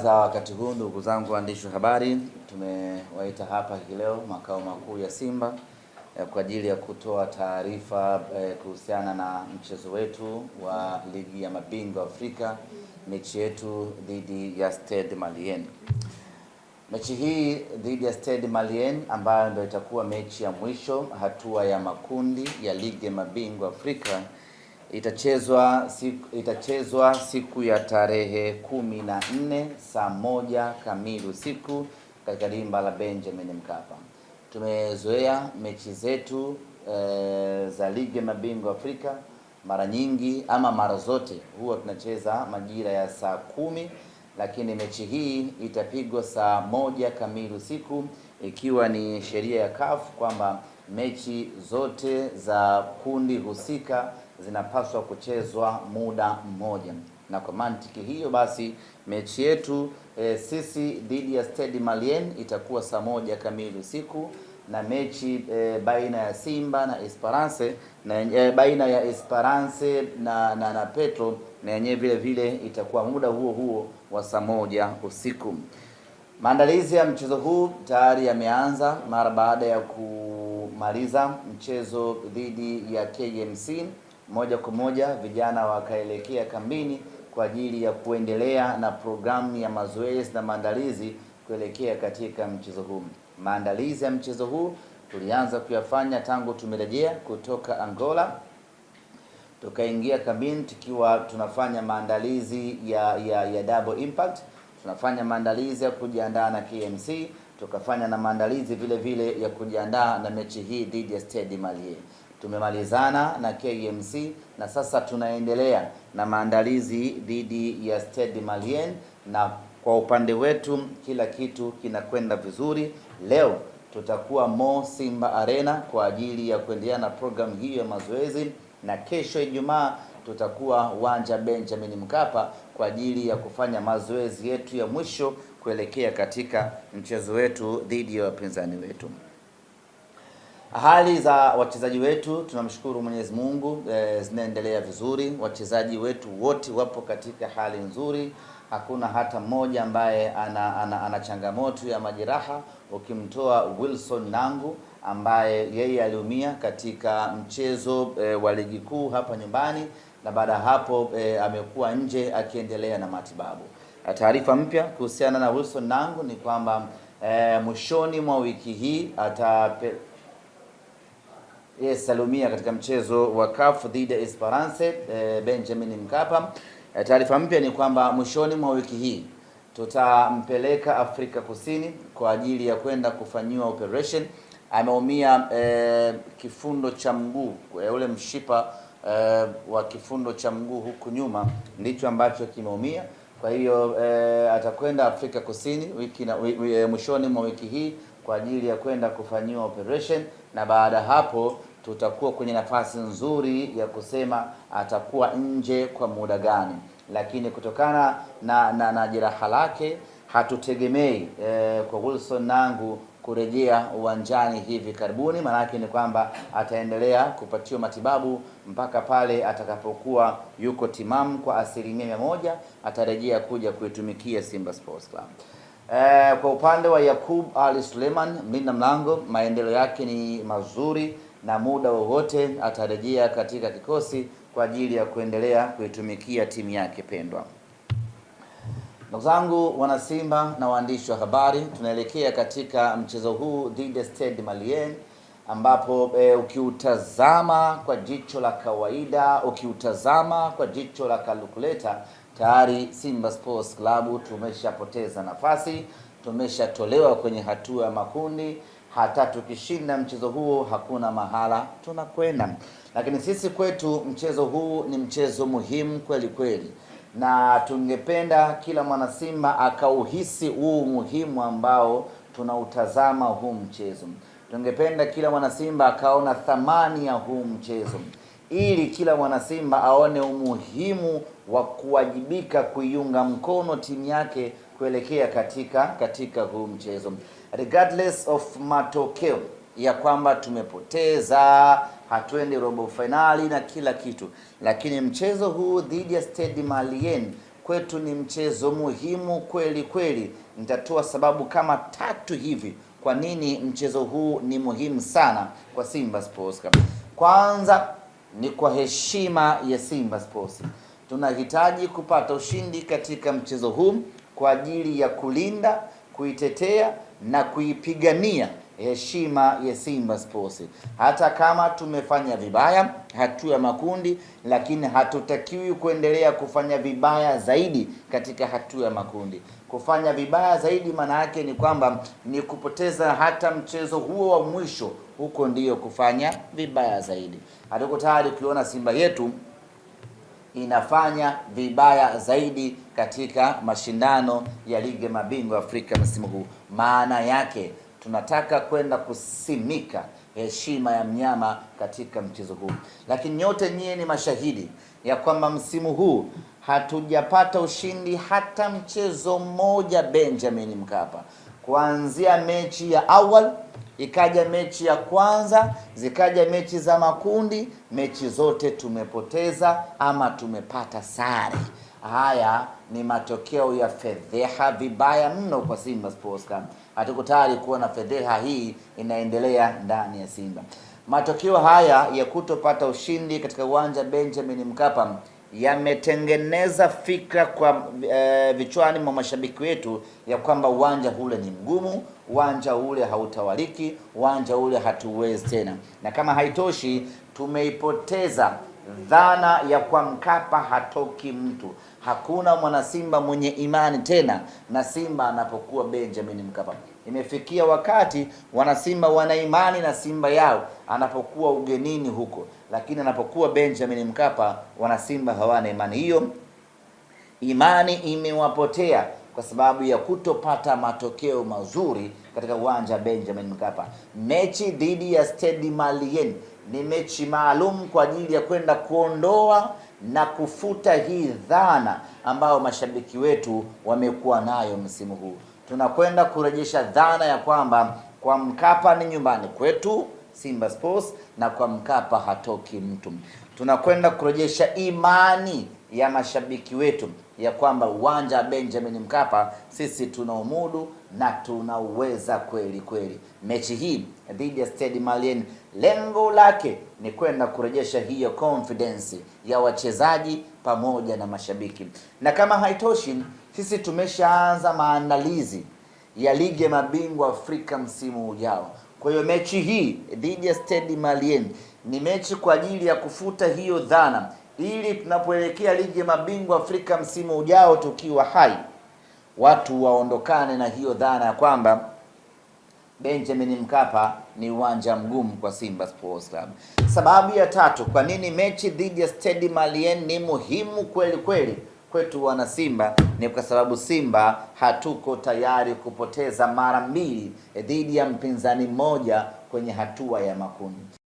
za wakati huu ndugu zangu waandishi wa habari, tumewaita hapa leo makao makuu ya Simba kwa ajili ya kutoa taarifa kuhusiana na mchezo wetu wa ligi ya mabingwa Afrika, mechi yetu dhidi ya Stade Malien. Mechi hii dhidi ya Stade Malien ambayo ndio itakuwa mechi ya mwisho hatua ya makundi ya ligi ya mabingwa Afrika itachezwa siku ya tarehe 14 saa 1 kamili usiku katika dimba la Benjamin Mkapa. Tumezoea mechi zetu za ligi ya mabingwa Afrika mara nyingi ama mara zote huwa tunacheza majira ya saa 10, lakini mechi hii itapigwa saa 1 kamili usiku, ikiwa ni sheria ya CAF kwamba mechi zote za kundi husika zinapaswa kuchezwa muda mmoja. Na kwa mantiki hiyo basi mechi yetu sisi dhidi ya Stade Malien itakuwa saa 1 kamili usiku, na mechi baina ya Simba na Esperance na baina ya Esperance na Petro na yenyewe vile vile itakuwa muda huo huo wa saa 1 usiku. Maandalizi ya mchezo huu tayari yameanza mara baada ya kumaliza mchezo dhidi ya KMC. Moja kwa moja vijana wakaelekea kambini kwa ajili ya kuendelea na programu ya mazoezi na maandalizi kuelekea katika mchezo huu. Maandalizi ya mchezo huu tulianza kuyafanya tangu tumerejea kutoka Angola. Tukaingia kambini tukiwa tunafanya maandalizi ya double impact, tunafanya maandalizi ya kujiandaa na KMC, tukafanya na maandalizi vile vile ya kujiandaa na mechi hii dhidi ya Stade Malien. Tumemalizana na KMC na sasa tunaendelea na maandalizi dhidi ya Stade Malien, na kwa upande wetu kila kitu kinakwenda vizuri. Leo tutakuwa Mo Simba Arena kwa ajili ya kuendelea na programu hiyo ya mazoezi, na kesho Ijumaa tutakuwa uwanja Benjamin Mkapa kwa ajili ya kufanya mazoezi yetu ya mwisho kuelekea katika mchezo wetu dhidi ya wapinzani wetu. Hali za wachezaji wetu tunamshukuru Mwenyezi Mungu, zinaendelea vizuri. Wachezaji wetu wote wapo katika hali nzuri. Hakuna hata mmoja ambaye ana changamoto ya majeraha, ukimtoa Wilson Nangu ambaye yeye aliumia katika mchezo wa ligi kuu hapa nyumbani, na baada hapo amekuwa nje akiendelea na matibabu. Taarifa mpya kuhusiana na Wilson Nangu ni kwamba mwishoni mwa wiki hii aliumia katika mchezo wa CAF dhidi ya Esperance Benjamin Mkapa. Taarifa mpya ni kwamba mwishoni mwa wiki hii tutampeleka Afrika Kusini kwa ajili ya kwenda kufanyiwa operation. Ameumia kifundo cha mguu, ule mshipa wa kifundo cha mguu huku nyuma ndicho ambacho kimeumia. Kwa hiyo atakwenda Afrika Kusini mwishoni mwa wiki hii kwa ajili ya kwenda kufanyiwa operation, na baada hapo tutakuwa kwenye nafasi nzuri ya kusema atakuwa nje kwa muda gani. Lakini kutokana na jeraha lake hatutegemei kwa Wilson Nangu kurejea uwanjani hivi karibuni. Maana ni kwamba ataendelea kupatiwa matibabu mpaka pale atakapokuwa yuko timamu kwa 100%, atarejea kuja kuitumikia Simba Sports Club. Kwa upande wa Yakub Ali Suleiman, mlinda mlango, maendeleo yake ni mazuri na muda wowote atarejea katika kikosi kwa ajili ya kuendelea kuitumikia timu yake pendwa. Ndugu zangu wana Simba na waandishi wa habari, tunaelekea katika mchezo huu dhidi ya Stade Malien ambapo ukiutazama kwa jicho la kawaida, ukiutazama kwa jicho la calculator, tayari Simba Sports Club tumeshapoteza nafasi, tumeshatolewa kwenye hatua ya makundi. Hata tukishinda mchezo huo hakuna mahala tunakwenda. Lakini sisi kwetu mchezo huu ni mchezo muhimu kweli kweli, na tungependa kila mwana Simba akauhisi huu muhimu ambao tunautazama huu mchezo. Tungependa kila mwana Simba akaona thamani ya huu mchezo, ili kila mwana Simba aone umuhimu wa kuwajibika kuiunga mkono timu yake kuelekea katika huu mchezo. Regardless of matokeo ya kwamba tumepoteza, hatuendi robo finali na kila kitu, lakini mchezo huu dhidi ya Stade Malien kwetu ni mchezo muhimu kweli kweli. Nitatoa sababu kama 3 hivi kwa nini mchezo huu ni muhimu sana kwa Simba Sports Club. Kwanza ni kwa heshima ya Simba Sports. Tunahitaji kupata ushindi katika mchezo huu kwa ajili ya kulinda, kuitetea na kuipigania heshima ya Simba Sports. Hata kama tumefanya vibaya hatua ya makundi, lakini hatutakiwi kuendelea kufanya vibaya zaidi katika hatua ya makundi. Kufanya vibaya zaidi maana yake ni kwamba ni kupoteza hata mchezo huo wa mwisho, huko ndiyo kufanya vibaya zaidi. Hatuko tayari kuiona Simba yetu inafanya vibaya zaidi katika mashindano ya ligi ya mabingwa Afrika msimu huu. Maana yake tunataka kwenda kusimika heshima ya mnyama katika mchezo huu. Lakini nyote nyie ni mashahidi ya kwamba msimu huu hatujapata ushindi hata mchezo mmoja Benjamin Mkapa. Kuanzia mechi ya awali, ikaja mechi ya kwanza, zikaja mechi za makundi, mechi zote tumepoteza ama tumepata sare. Haya ni matokeo ya fedheha vibaya mno kwa Simba Sports Club. Hatuko tayari kuona fedheha hii inaendelea ndani ya Simba. Matokeo haya ya kutopata ushindi katika uwanja Benjamin Mkapa yametengeneza fikra kwa vichwani mwa mashabiki wetu ya kwamba uwanja ule ni mgumu, uwanja ule hautawaliki, uwanja ule hatuwezi tena. Na kama haitoshi, tumeipoteza dhana ya kwa Mkapa hatoki mtu. Hakuna mwana Simba mwenye imani tena na Simba anapokuwa Benjamin Mkapa. Imefikia wakati wana Simba wana imani na Simba yao anapokuwa ugenini huko, lakini anapokuwa Benjamin Mkapa wana Simba hawana imani hiyo. Imani imewapotea kwa sababu ya kutopata matokeo mazuri katika uwanja Benjamin Mkapa. Mechi dhidi ya Stade Malien ni mechi maalum kwa ajili ya kwenda kuondoa na kufuta hii dhana ambayo mashabiki wetu wamekuwa nayo msimu huu. Tunakwenda kurejesha dhana ya kwamba kwa Mkapa ni nyumbani kwetu Simba Sports na kwa Mkapa hatoki mtu. Tunakwenda kurejesha imani ya mashabiki wetu ya kwamba uwanja wa Benjamin Mkapa sisi tunaumudu na tunauweza kweli kweli. Mechi hii dhidi ya Stade Malien lengo lake ni kwenda kurejesha hiyo confidence ya wachezaji pamoja na mashabiki. Na kama haitoshi, sisi tumeshaanza maandalizi ya ligi ya mabingwa Afrika msimu ujao. Kwa hiyo mechi hii dhidi ya Stade Malien ni mechi kwa ajili ya kufuta hiyo dhana, ili tunapoelekea ligi ya mabingwa Afrika msimu ujao tukiwa hai, watu waondokane na hiyo dhana ya kwamba Benjamin Mkapa ni uwanja mgumu kwa Simba Sports Club. Sababu ya 3 kwa nini mechi dhidi ya Stade Malien ni muhimu kweli kweli kwetu wana Simba ni kwa sababu Simba hatuko tayari kupoteza mara 2 dhidi ya mpinzani mmoja kwenye hatua ya makundi.